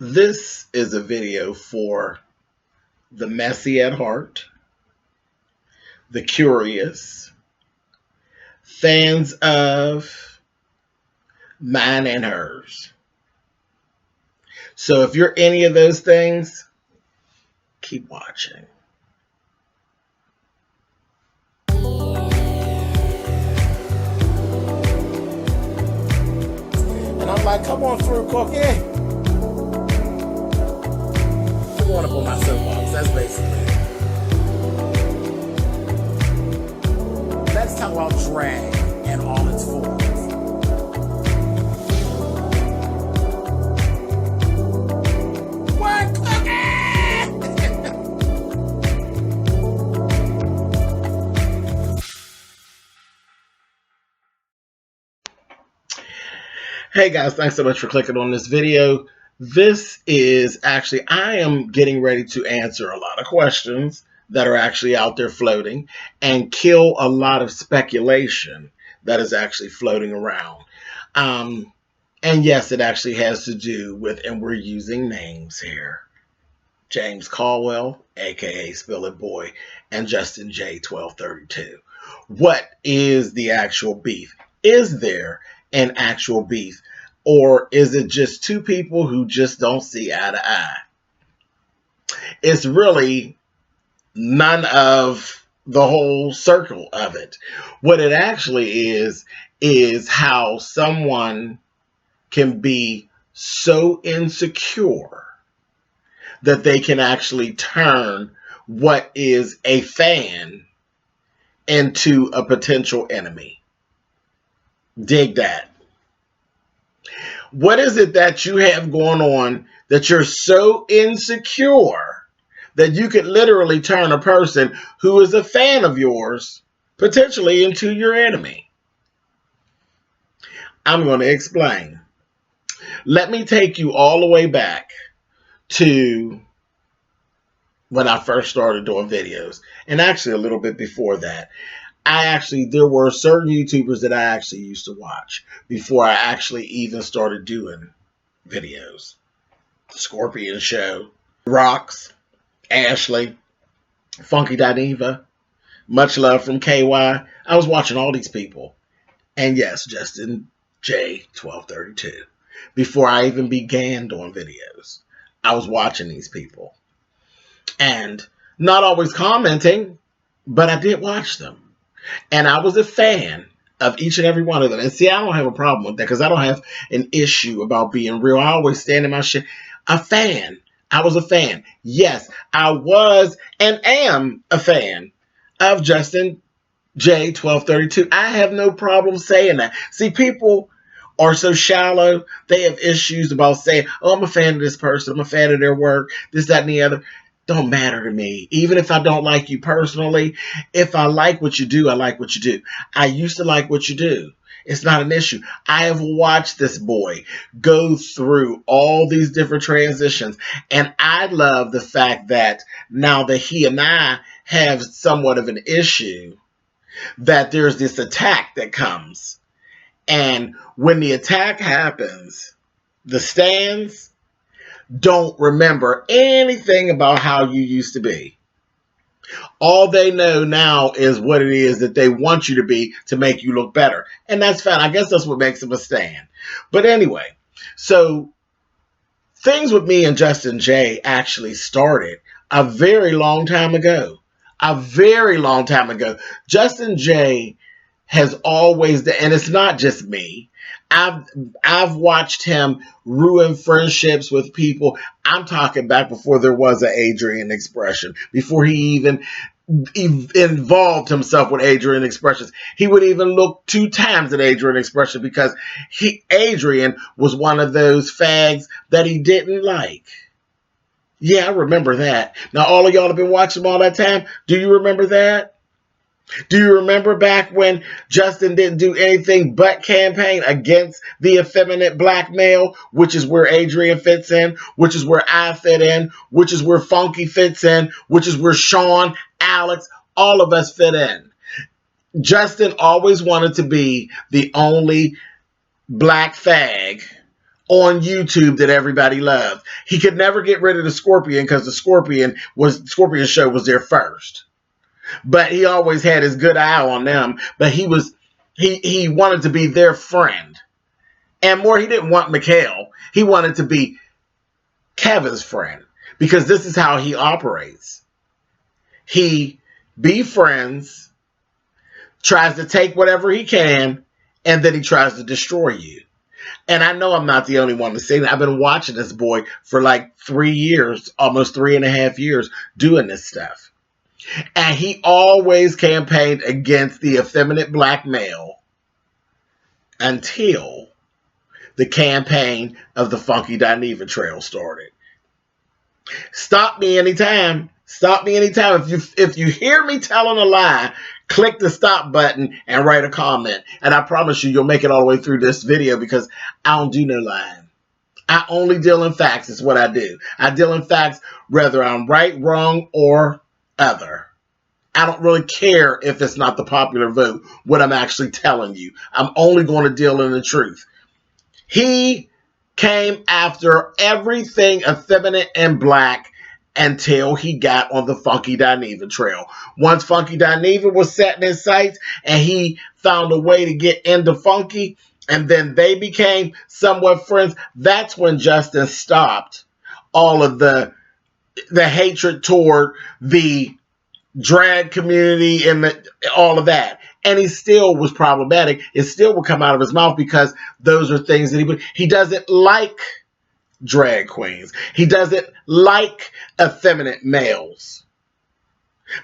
This is a video for the messy at heart, the curious, fans of mine and hers. So if you're any of those things, keep watching. And I'm like, come on through, Cookie. I'm going up on my soapbox. That's basically it. Let's talk about drag and all its forms. What, Hey guys, thanks so much for clicking on this video. This is actually, I am getting ready to answer a lot of questions that are actually out there floating and kill a lot of speculation that is actually floating around. And yes, it actually has to do with, and we're using names here, James Colwell, aka SpillItBoy, and JustinJ1232. What is the actual beef? Is there an actual beef? Or is it just two people who just don't see eye to eye? It's really none of the whole circle of it. What it actually is how someone can be so insecure that they can actually turn what is a fan into a potential enemy. Dig that. What is it that you have going on that you're so insecure that you could literally turn a person who is a fan of yours potentially into your enemy? I'm going to explain. Let me take you all the way back to when I first started doing videos, and actually a little bit before that. There were certain YouTubers that I actually used to watch before I actually even started doing videos. Scorpion Show, Rocks, Ashley, Funky Dineva, Much Love from KY. I was watching all these people. And yes, Justin J1232. Before I even began doing videos, I was watching these people. And not always commenting, but I did watch them. And I was a fan of each and every one of them. And see, I don't have a problem with that because I don't have an issue about being real. I always stand in my shit. A fan. I was a fan. Yes, I was and am a fan of Justin J1232. I have no problem saying that. See, people are so shallow. They have issues about saying, oh, I'm a fan of this person. I'm a fan of their work. This, that, and the other. Don't matter to me. Even if I don't like you personally, if I like what you do, I like what you do. I used to like what you do. It's not an issue. I have watched this boy go through all these different transitions, and I love the fact that now that he and I have somewhat of an issue, that there's this attack that comes. And when the attack happens, the stands don't remember anything about how you used to be. All they know now is what it is that they want you to be to make you look better. And that's fine. I guess that's what makes them a stand. But anyway, so things with me and Justin J actually started a very long time ago. A very long time ago. Justin J has always, and it's not just me. I've watched him ruin friendships with people. I'm talking back before there was an Adrian Expression, before he even involved himself with Adrian Expressions. He would even look 2 times at Adrian Expression because Adrian was one of those fags that he didn't like. Yeah, I remember that. Now, all of y'all have been watching him all that time. Do you remember that? Do you remember back when Justin didn't do anything but campaign against the effeminate black male, which is where Adrian fits in, which is where I fit in, which is where Funky fits in, which is where Sean, Alex, all of us fit in. Justin always wanted to be the only black fag on YouTube that everybody loved. He could never get rid of the Scorpion because the Scorpion show was there first. But he always had his good eye on them. But he wanted to be their friend. And more, he didn't want Mikhail. He wanted to be Kevin's friend. Because this is how he operates. He befriends, tries to take whatever he can, and then he tries to destroy you. And I know I'm not the only one to say that. I've been watching this boy for like 3 years, almost 3.5 years, doing this stuff. And he always campaigned against the effeminate black male until the campaign of the Funky Dineva Trail started. Stop me anytime. Stop me anytime. If you hear me telling a lie, click the stop button and write a comment. And I promise you'll make it all the way through this video because I don't do no lying. I only deal in facts is what I do. I deal in facts whether I'm right, wrong, or other. I don't really care if it's not the popular vote, what I'm actually telling you. I'm only going to deal in the truth. He came after everything effeminate and black until he got on the Funky Dineva trail. Once Funky Dineva was set in his sights and he found a way to get into Funky, and then they became somewhat friends, that's when Justin stopped all of the hatred toward the drag community and all of that. And he still was problematic. It still would come out of his mouth because those are things that he doesn't like drag queens. He doesn't like effeminate males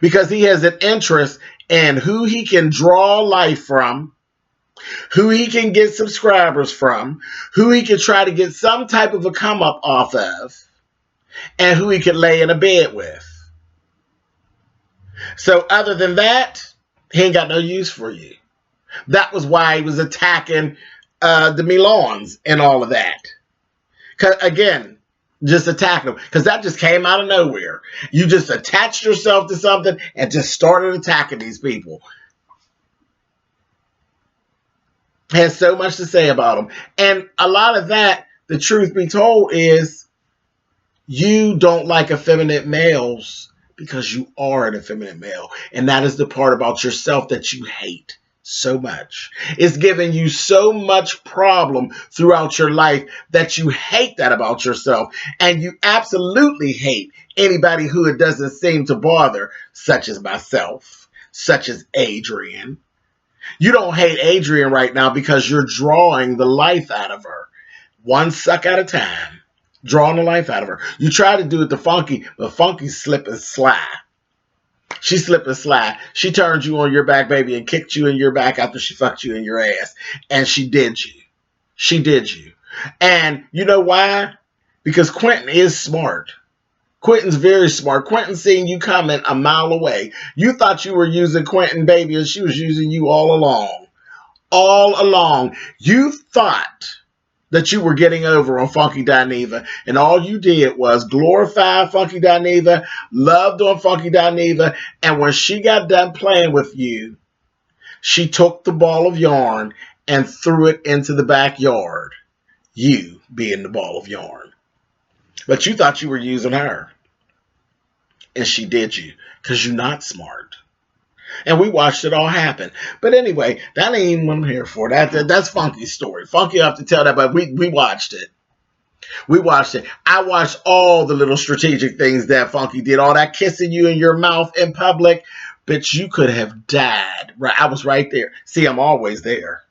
because he has an interest in who he can draw life from, who he can get subscribers from, who he can try to get some type of a come up off of, and who he can lay in a bed with. So other than that, he ain't got no use for you. That was why he was attacking the Milans and all of that. Again, just attacking them. Because that just came out of nowhere. You just attached yourself to something and just started attacking these people. Has so much to say about them. And a lot of that, the truth be told, is you don't like effeminate males because you are an effeminate male. And that is the part about yourself that you hate so much. It's giving you so much problem throughout your life that you hate that about yourself. And you absolutely hate anybody who it doesn't seem to bother, such as myself, such as Adrian. You don't hate Adrian right now because you're drawing the life out of her. One suck at a time. Drawing the life out of her. You try to do it to Funky, but Funky's slip and slide. She slipped and slide. She turned you on your back, baby, and kicked you in your back after she fucked you in your ass. And she did you. She did you. And you know why? Because Quentin is smart. Quentin's very smart. Quentin seen you coming a mile away. You thought you were using Quentin, baby, and she was using you all along. All along. You thought that you were getting over on Funky Dineva, and all you did was glorify Funky Dineva, loved on Funky Dineva, and when she got done playing with you, she took the ball of yarn and threw it into the backyard, you being the ball of yarn. But you thought you were using her, and she did you, because you're not smart. And we watched it all happen. But anyway, that ain't even what I'm here for. That's Funky's story. Funky have to tell that, but we watched it. We watched it. I watched all the little strategic things that Funky did. All that kissing you in your mouth in public. Bitch, you could have died. Right? I was right there. See, I'm always there.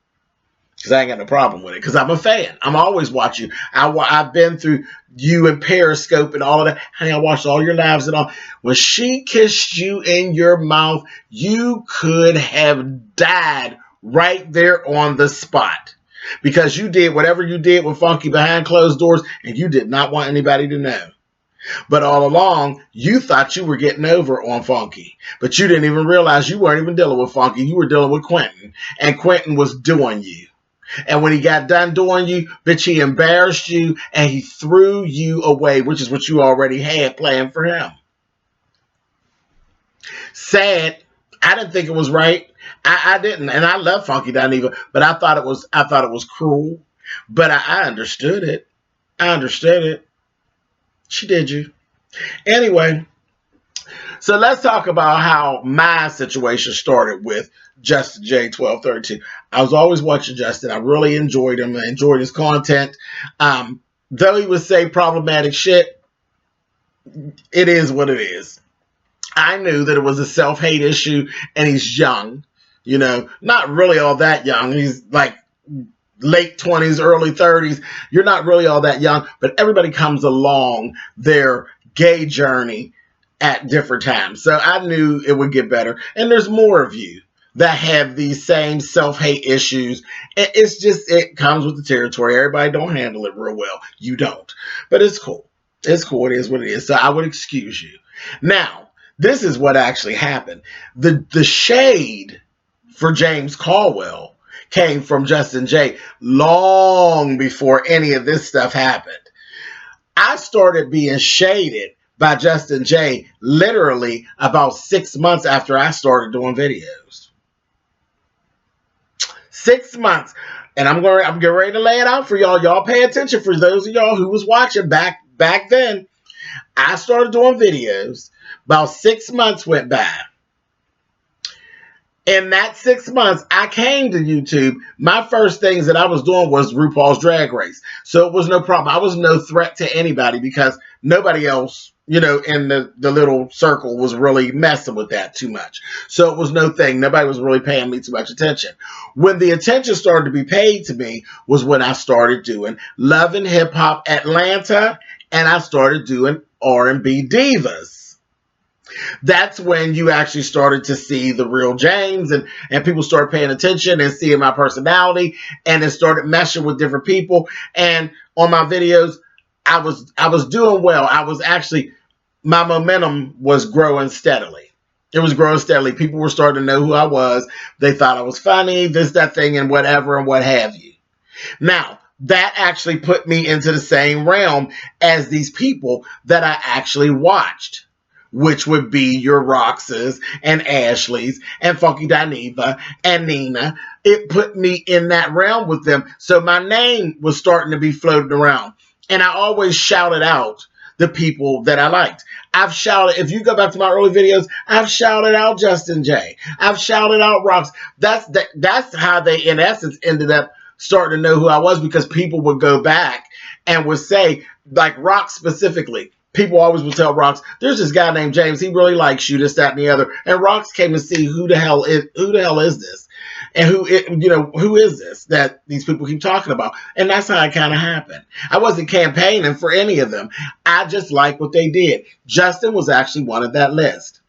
Because I ain't got no problem with it. Because I'm a fan. I'm always watching. I've been through you and Periscope and all of that. Honey, I watched all your lives and all. When she kissed you in your mouth, you could have died right there on the spot. Because you did whatever you did with Funky behind closed doors, and you did not want anybody to know. But all along, you thought you were getting over on Funky. But you didn't even realize you weren't even dealing with Funky. You were dealing with Quentin. And Quentin was doing you. And when he got done doing you, bitch, he embarrassed you and he threw you away, which is what you already had planned for him. Sad. I didn't think it was right. I didn't. And I love Funky Dineva, but I thought it was cruel. But I understood it. I understood it. She did you. Anyway, so let's talk about how my situation started with JustinJ1232. I was always watching Justin. I really enjoyed him. I enjoyed his content. Though he would say problematic shit, it is what it is. I knew that it was a self-hate issue, and he's young. You know, not really all that young. He's like late 20s, early 30s. You're not really all that young, but everybody comes along their gay journey at different times. So I knew it would get better. And there's more of you that have these same self-hate issues. It's just, it comes with the territory. Everybody don't handle it real well. You don't. But it's cool. It's cool. It is what it is. So I would excuse you. Now, this is what actually happened. The shade for James Colwell came from Justin J long before any of this stuff happened. I started being shaded by Justin J literally about 6 months after I started doing videos. 6 months. And I'm getting ready to lay it out for y'all. Y'all pay attention. For those of y'all who was watching back then, I started doing videos. About 6 months went by. In that 6 months, I came to YouTube. My first things that I was doing was RuPaul's Drag Race. So it was no problem. I was no threat to anybody because nobody else, you know, in the little circle was really messing with that too much. So it was no thing. Nobody was really paying me too much attention. When the attention started to be paid to me was when I started doing Love and Hip Hop Atlanta, and I started doing R&B Divas. That's when you actually started to see the real James, and people started paying attention and seeing my personality, and it started meshing with different people. And on my videos, I was doing well. I was actually, my momentum was growing steadily. It was growing steadily. People were starting to know who I was. They thought I was funny, this, that thing, and whatever, and what have you. Now, that actually put me into the same realm as these people that I actually watched, which would be your Roxas and Ashleys and Funky Dineva and Nina. It put me in that realm with them. So my name was starting to be floated around. And I always shouted out the people that I liked. I've shouted, if you go back to my early videos, I've shouted out Justin J. I've shouted out Rox. That's how they, in essence, ended up starting to know who I was, because people would go back and would say, like Rox specifically, people always would tell Rox, there's this guy named James, he really likes you, this, that, and the other. And Rox came to see who the hell is this? And who is this that these people keep talking about? And that's how it kind of happened. I wasn't campaigning for any of them. I just liked what they did. Justin was actually one of that list.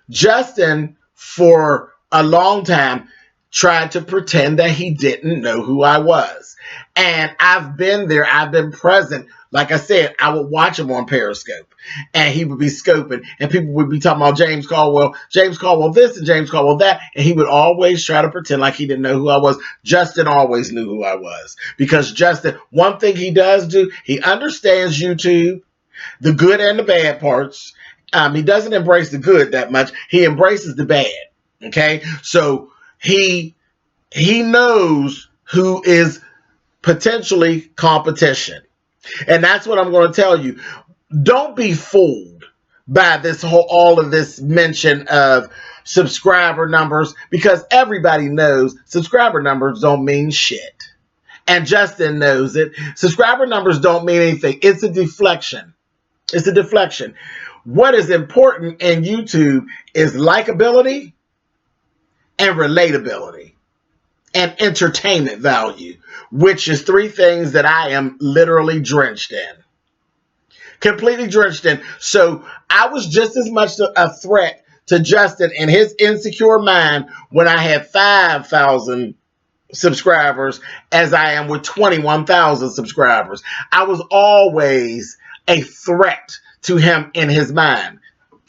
Justin, for a long time, tried to pretend that he didn't know who I was. And I've been there. I've been present. Like I said, I would watch him on Periscope, and he would be scoping, and people would be talking about James Colwell this and James Colwell that, and he would always try to pretend like he didn't know who I was. Justin always knew who I was, because Justin, one thing he does do, he understands YouTube, the good and the bad parts. He doesn't embrace the good that much. He embraces the bad. Okay, so he knows who is potentially competition. And that's what I'm going to tell you. Don't be fooled by all of this mention of subscriber numbers, because everybody knows subscriber numbers don't mean shit. And Justin knows it. Subscriber numbers don't mean anything. It's a deflection. It's a deflection. What is important in YouTube is likability and relatability and entertainment value, which is three things that I am literally drenched in. Completely drenched in. So I was just as much a threat to Justin and his insecure mind when I had 5,000 subscribers as I am with 21,000 subscribers. I was always a threat to him in his mind.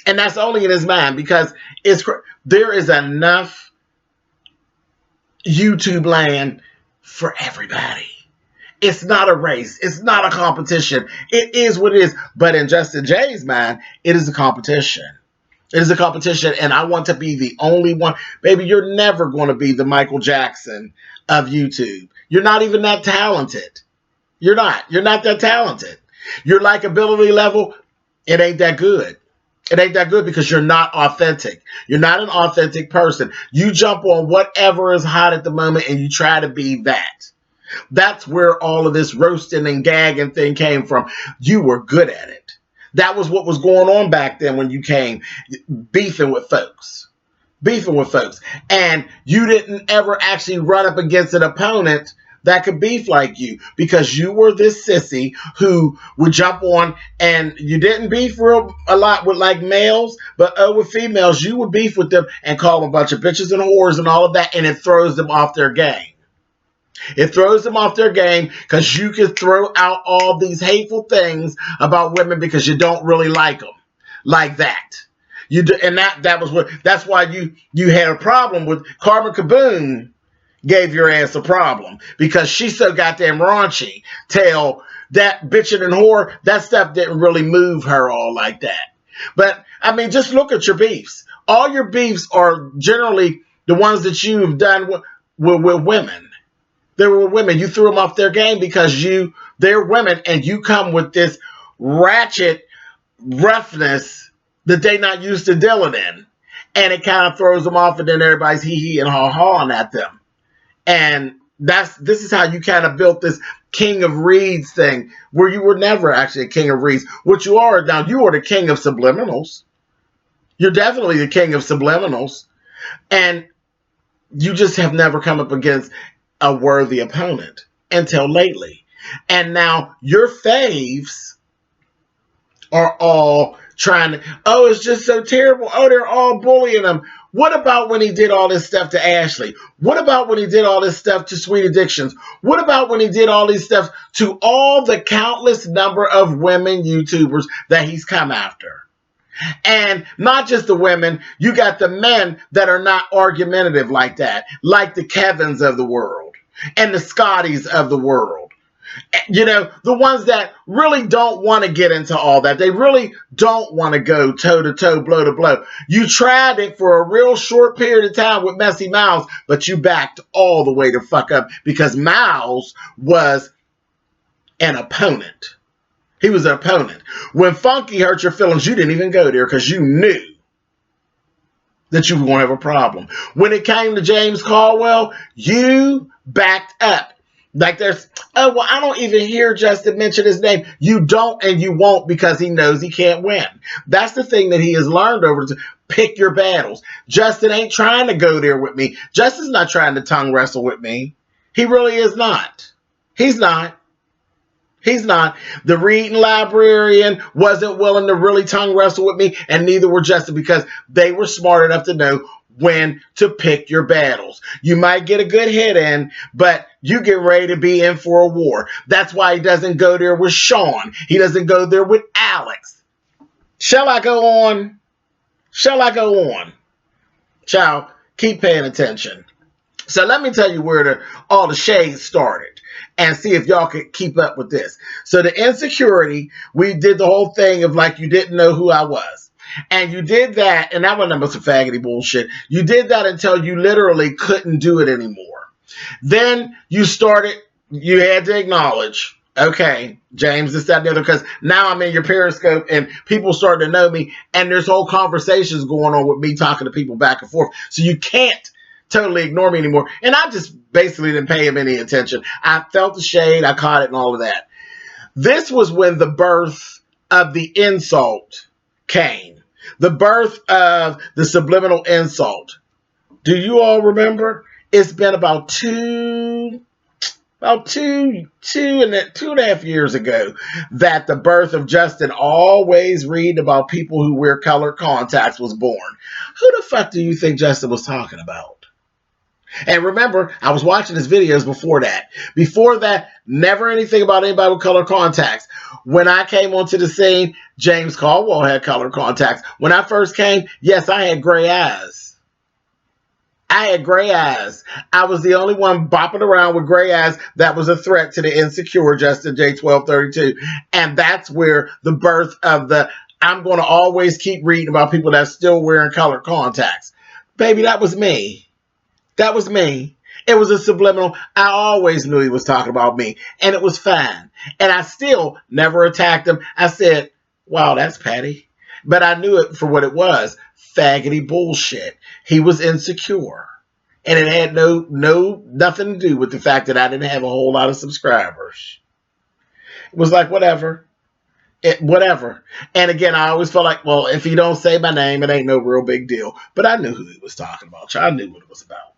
And that's only in his mind, because there is enough YouTube land for everybody. It's not a race. It's not a competition. It is what it is. But in Justin J's mind, it is a competition. It is a competition, and I want to be the only one. Baby, you're never going to be the Michael Jackson of YouTube. You're not even that talented. You're not. You're not that talented. Your likability level, it ain't that good. It ain't that good because you're not authentic. You're not an authentic person. You jump on whatever is hot at the moment and you try to be that. That's where all of this roasting and gagging thing came from. You were good at it. That was what was going on back then when you came beefing with folks. Beefing with folks. And you didn't ever actually run up against an opponent that could beef like you because you were this sissy who would jump on, and you didn't beef a lot with like males, but with females, you would beef with them and call them a bunch of bitches and whores and all of that, and it throws them off their game. It throws them off their game because you can throw out all these hateful things about women because you don't really like them like that. You do, and that's why you had a problem with Carmen Kaboom. Gave your ass a problem because she's so goddamn raunchy. Tell that bitchin' and whore, that stuff didn't really move her all like that. But I mean, just look at your beefs. All your beefs are generally the ones that you have done with women. They were women. You threw them off their game because they're women, and you come with this ratchet roughness that they not used to dealing in, and it kind of throws them off, and then everybody's hee and hawing at them. And this is how you kind of built this king of reeds thing, where you were never actually a king of reeds. What you are now, you are the king of subliminals. You're definitely the king of subliminals, and you just have never come up against a worthy opponent until lately. And now your faves are all trying to, oh, it's just so terrible. Oh, they're all bullying him. What about when he did all this stuff to Ashley? What about when he did all this stuff to Sweet Addictions? What about when he did all these stuff to all the countless number of women YouTubers that he's come after? And not just the women, you got the men that are not argumentative like that, like the Kevins of the world and the Scotties of the world. You know, the ones that really don't want to get into all that. They really don't want to go toe to toe, blow to blow. You tried it for a real short period of time with Messy Miles, but you backed all the way to fuck up because Miles was an opponent. He was an opponent. When Funky hurt your feelings, you didn't even go there because you knew that you were going to have a problem. When it came to James Colwell, you backed up. Like there's, oh, well, I don't even hear Justin mention his name. You don't and you won't because he knows he can't win. That's the thing that he has learned over to pick your battles. Justin ain't trying to go there with me. Justin's not trying to tongue wrestle with me. He really is not. He's not. He's not. The reading librarian wasn't willing to really tongue wrestle with me, and neither were Justin because they were smart enough to know when to pick your battles. You might get a good hit in, but you get ready to be in for a war. That's why he doesn't go there with Sean. He doesn't go there with Alex. Shall I go on? Shall I go on? Child, keep paying attention. So let me tell you where all the shade started and see if y'all could keep up with this. So the insecurity, we did the whole thing of like you didn't know who I was. And you did that, and that wasn't some faggoty bullshit. You did that until you literally couldn't do it anymore. Then you had to acknowledge, okay, James, this, that, and the other, because now I'm in your Periscope, and people starting to know me, and there's whole conversations going on with me talking to people back and forth. So you can't totally ignore me anymore. And I just basically didn't pay him any attention. I felt the shade, I caught it, and all of that. This was when the birth of the insult came. The birth of the subliminal insult. Do you all remember? It's been about two and a half years ago that the birth of Justin always read about people who wear colored contacts was born. Who the fuck do you think Justin was talking about? And remember, I was watching his videos before that. Before that, never anything about anybody with colored contacts. When I came onto the scene, James Colwell had colored contacts. When I first came, yes, I had gray eyes. I had gray eyes. I was the only one bopping around with gray eyes that was a threat to the insecure JustinJ1232. And that's where the birth of the, I'm going to always keep reading about people that's still wearing colored contacts. Baby, that was me. That was me. It was a subliminal. I always knew he was talking about me, and it was fine. And I still never attacked him. I said, wow, that's petty. But I knew it for what it was. Faggoty bullshit. He was insecure. And it had nothing to do with the fact that I didn't have a whole lot of subscribers. It was like, whatever. Whatever. And again, I always felt like, well, if he don't say my name, it ain't no real big deal. But I knew who he was talking about. I knew what it was about.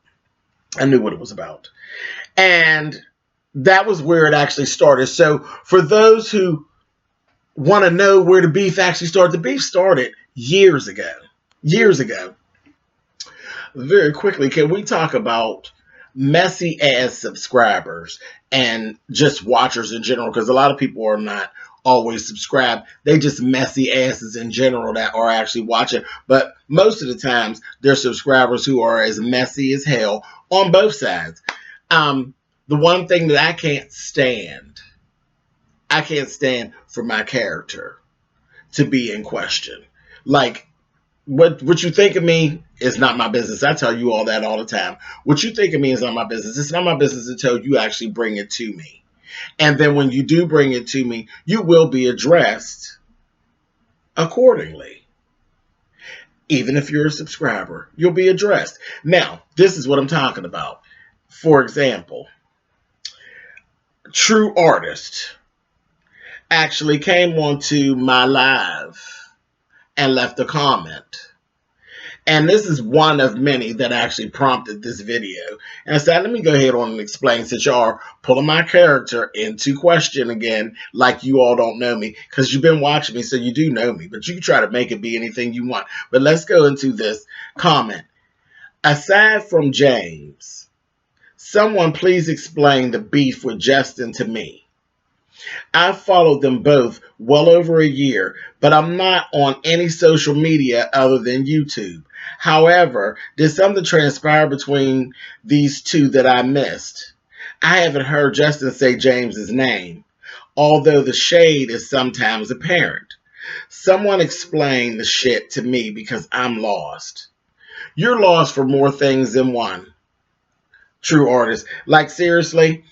I knew what it was about. And that was where it actually started. So for those who want to know where the beef actually started, the beef started years ago. Years ago. Very quickly, can we talk about messy ass subscribers and just watchers in general? Because a lot of people are not always subscribed. They just messy asses in general that are actually watching. But most of the times, they're subscribers who are as messy as hell on both sides. The one thing that I can't stand for my character to be in question. Like, what you think of me is not my business. I tell you all that all the time. What you think of me is not my business. It's not my business until you actually bring it to me. And then when you do bring it to me, you will be addressed accordingly. Even if you're a subscriber, you'll be addressed. Now, this is what I'm talking about. For example, True Artist actually came onto my live and left a comment. And this is one of many that actually prompted this video. And I said, let me go ahead on and explain, since y'all are pulling my character into question again, like you all don't know me, because you've been watching me, so you do know me. But you can try to make it be anything you want. But let's go into this comment. Aside from James, someone please explain the beef with Justin to me. I've followed them both well over a year, but I'm not on any social media other than YouTube. However, did something transpire between these two that I missed? I haven't heard Justin say James's name, although the shade is sometimes apparent. Someone explain the shit to me because I'm lost. You're lost for more things than one. True Artist. Like, seriously,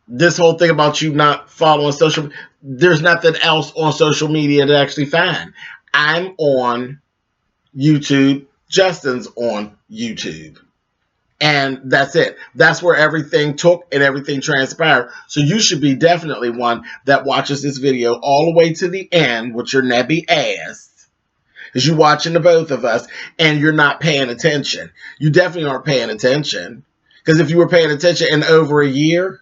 this whole thing about you not following social, there's nothing else on social media to actually find. I'm on YouTube. Justin's on YouTube. And that's it. That's where everything took and everything transpired. So you should be definitely one that watches this video all the way to the end with your nebby ass. Because you're watching the both of us and you're not paying attention. You definitely aren't paying attention. Because if you were paying attention in over a year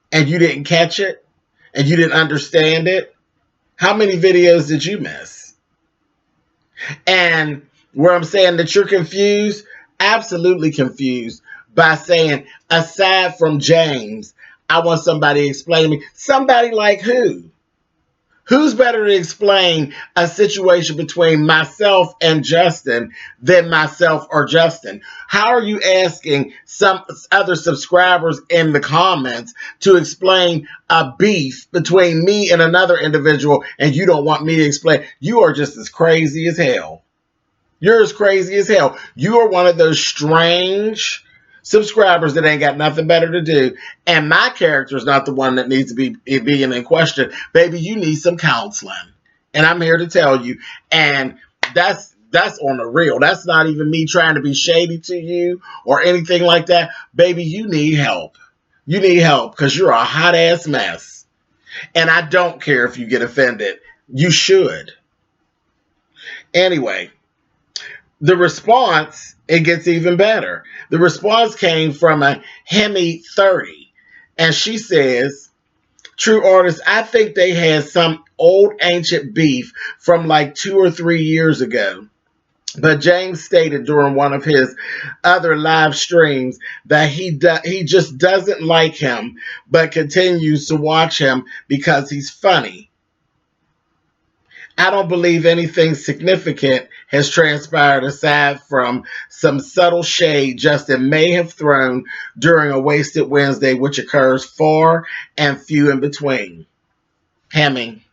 and you didn't catch it and you didn't understand it, how many videos did you miss? And where I'm saying that you're confused, absolutely confused, by saying, aside from James, I want somebody to explain to me. Somebody like who? Who's better to explain a situation between myself and Justin than myself or Justin? How are you asking some other subscribers in the comments to explain a beef between me and another individual, and you don't want me to explain? You are just as crazy as hell. You're as crazy as hell. You are one of those strange subscribers that ain't got nothing better to do. And my character is not the one that needs to be being in question. Baby, you need some counseling. And I'm here to tell you. And that's on the real. That's not even me trying to be shady to you or anything like that. Baby, you need help. You need help because you're a hot ass mess. And I don't care if you get offended. You should. Anyway, the response, it gets even better. The response came from a Hemi30. And she says, True Artist, I think they had some old ancient beef from like 2 or 3 years ago. But James stated during one of his other live streams that he just doesn't like him, but continues to watch him because he's funny. I don't believe anything significant has transpired aside from some subtle shade Justin may have thrown during a Wasted Wednesday, which occurs far and few in between. Hemming.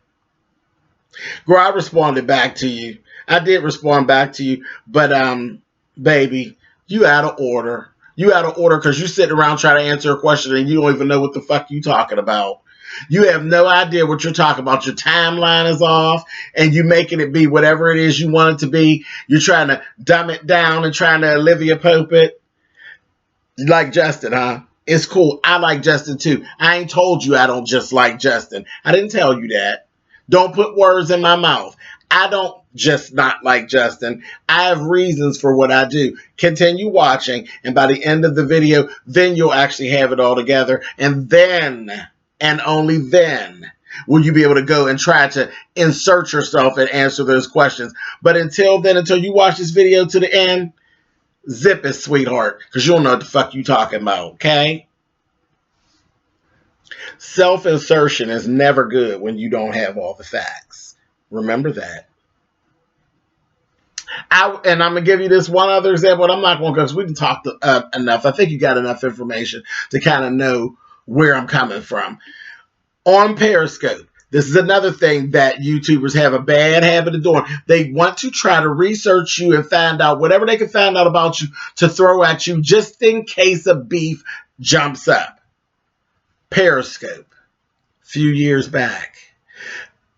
Girl, I responded back to you. I did respond back to you, but baby, You out of order. You out of order because you sitting around trying to answer a question and you don't even know what the fuck you talking about. You have no idea what you're talking about. Your timeline is off and you making it be whatever it is you want it to be. You're trying to dumb it down and trying to Olivia Pope it. You like Justin, huh? It's cool. I like Justin too. I ain't told you I don't just like Justin. I didn't tell you that. Don't put words in my mouth. I don't just not like Justin. I have reasons for what I do. Continue watching, and by the end of the video, then you'll actually have it all together. And then, and only then, will you be able to go and try to insert yourself and answer those questions. But until then, until you watch this video to the end, zip it, sweetheart, because you don't know what the fuck you talking about, okay? Self-insertion is never good when you don't have all the facts. Remember that. And I'm going to give you this one other example, and I'm not going to, because we can talk enough. I think you got enough information to kind of know where I'm coming from. On Periscope, this is another thing that YouTubers have a bad habit of doing. They want to try to research you and find out whatever they can find out about you to throw at you just in case a beef jumps up. Periscope, a few years back.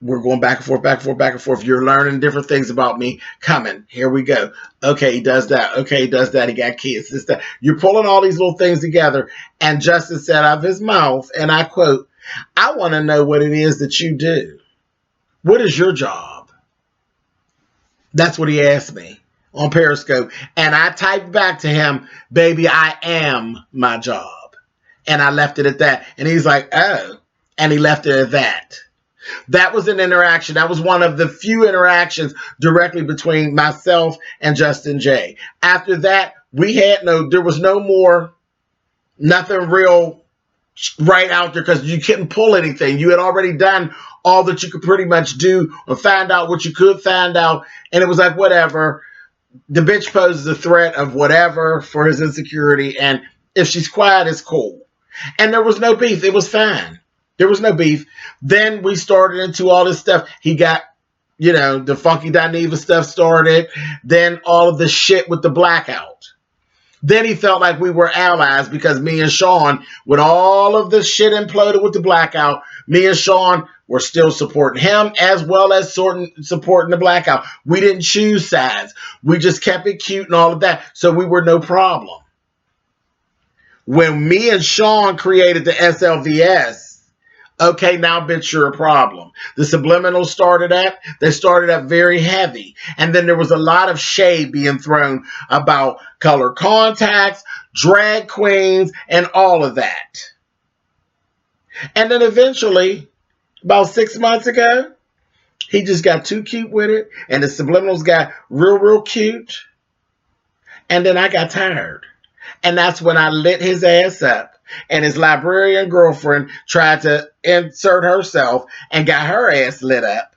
We're going back and forth, back and forth, back and forth. You're learning different things about me. Coming. Here we go. Okay, he does that. Okay, he does that. He got kids. This, that. You're pulling all these little things together. And Justin said out of his mouth, and I quote, I want to know what it is that you do. What is your job? That's what he asked me on Periscope. And I typed back to him, baby, I am my job. And I left it at that. And he's like, oh. And he left it at that. That was an interaction. That was one of the few interactions directly between myself and Justin J. After that, there was no more, nothing real right out there because you couldn't pull anything. You had already done all that you could pretty much do or find out what you could find out. And it was like, whatever. The bitch poses a threat of whatever for his insecurity. And if she's quiet, it's cool. And there was no beef. It was fine. There was no beef. Then we started into all this stuff. He got, the Funky Dineva stuff started. Then all of the shit with the blackout. Then he felt like we were allies because me and Sean, with all of the shit imploded with the blackout, me and Sean were still supporting him as well as supporting the blackout. We didn't choose sides. We just kept it cute and all of that. So we were no problem. When me and Sean created the SLVS, okay, now bitch, you're a problem. The subliminals they started up very heavy. And then there was a lot of shade being thrown about color contacts, drag queens, and all of that. And then eventually, about 6 months ago, he just got too cute with it. And the subliminals got real, real cute. And then I got tired. And that's when I lit his ass up. And his librarian girlfriend tried to insert herself and got her ass lit up.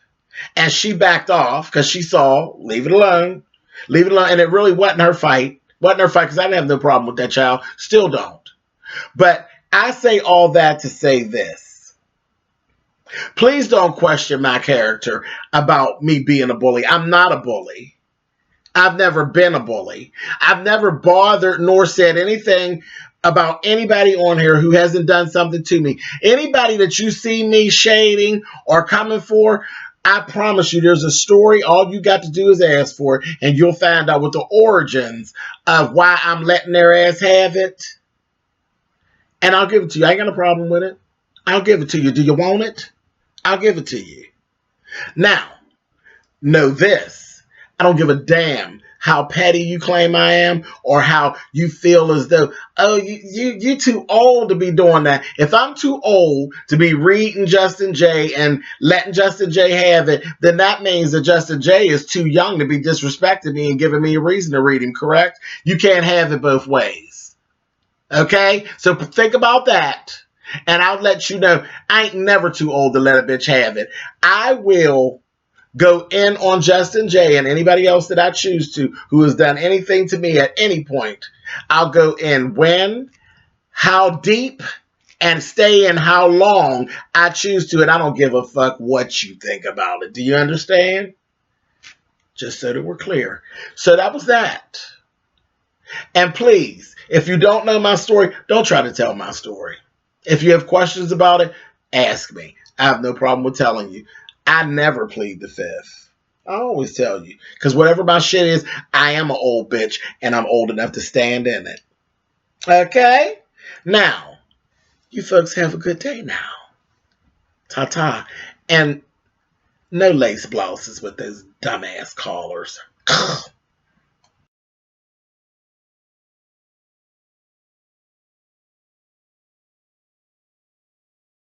And she backed off because she saw, leave it alone. Leave it alone. And it really wasn't her fight. Wasn't her fight because I didn't have no problem with that child. Still don't. But I say all that to say this. Please don't question my character about me being a bully. I'm not a bully. I've never been a bully. I've never bothered nor said anything about anybody on here who hasn't done something to me. Anybody that you see me shading or coming for, I promise you there's a story. All you got to do is ask for it, and you'll find out what the origins of why I'm letting their ass have it. And I'll give it to you. I ain't got a problem with it. I'll give it to you. Do you want it? I'll give it to you. Now, know this. I don't give a damn how petty you claim I am or how you feel as though, oh, you're too old to be doing that. If I'm too old to be reading Justin J and letting Justin J have it, then that means that Justin J is too young to be disrespecting me and giving me a reason to read him, correct? You can't have it both ways. Okay? So think about that. And I'll let you know, I ain't never too old to let a bitch have it. I will go in on Justin J and anybody else that I choose to who has done anything to me at any point. I'll go in when, how deep, and stay in how long I choose to. And I don't give a fuck what you think about it. Do you understand? Just so that we're clear. So that was that. And please, if you don't know my story, don't try to tell my story. If you have questions about it, ask me. I have no problem with telling you. I never plead the fifth. I always tell you. Because whatever my shit is, I am an old bitch and I'm old enough to stand in it. Okay? Now, you folks have a good day now. Ta-ta. And no lace blouses with those dumbass collars.